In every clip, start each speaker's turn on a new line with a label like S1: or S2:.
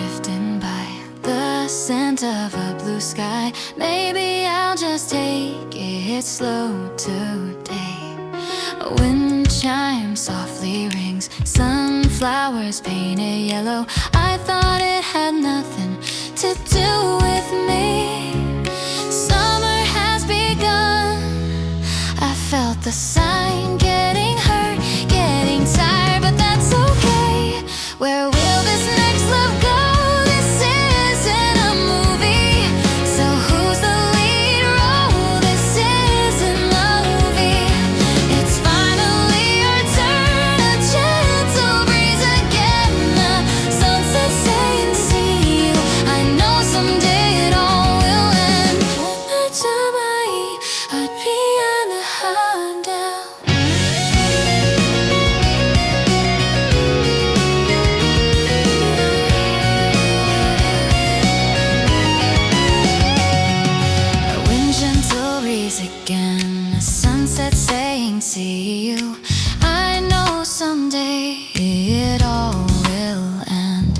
S1: drifting by the scent of a blue sky. Maybe I'll just take it slow today. A wind chime softly rings, sunflowers painted yellow. I thought it had nothing to do with me. Summer has begun. I felt the sign, getting hurt, getting tired, but that's okay. Where will this next love go? This isn't a movie, so who's the lead role? This isn't a movie. It's finally our turn, a gentle breeze again, the sunset saying see you. I know someday it all will end. I'd be on the hot down. A wind gentle breeze again, a sunset saying see you. I know someday it all will end.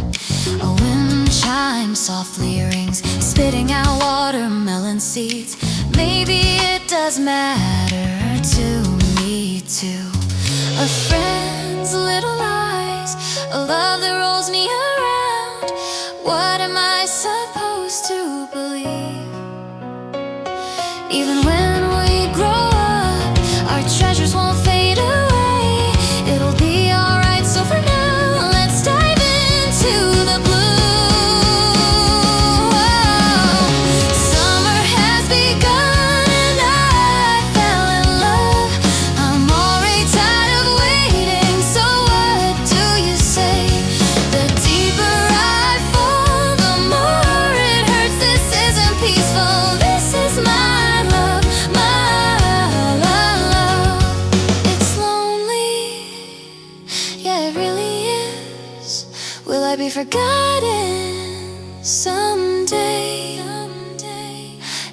S1: A wind chime softly rings, spitting out watermelon seeds. Maybe it does matter to me too. A friend's little lies, a love that rolls me around. What am I supposed to believe? Even when we grow up, our treasures won't fade away. It'll be alright, so for now, let's dive into the blue. Summer has begun and I fell in love. I'm already tired of waiting, so what do you say? The deeper I fall, the more it hurts. This isn't peaceful, this is my love, my love. It's lonely, yeah it really is. Will I be forgotten someday?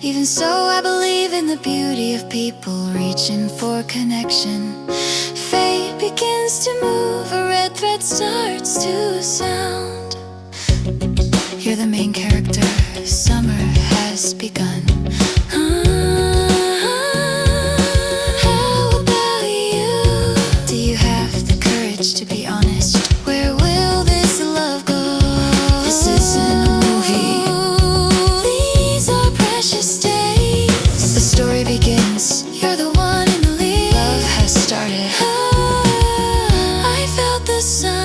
S1: Even so, I believe in the beauty of people reaching for connection. Fate begins to move, a red thread starts to sound. You're the main character, summer has begun. How about you? Do you have the courage to be honest? Where will this love go? This isn't a movie, these are precious days. The story begins, you're the one in the lead. Love has started. I felt the sign.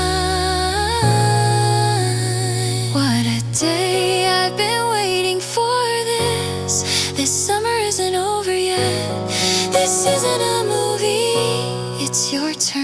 S1: What a day, I've been waiting for this. This summer isn't over yet. This isn't a movie, it's your turn.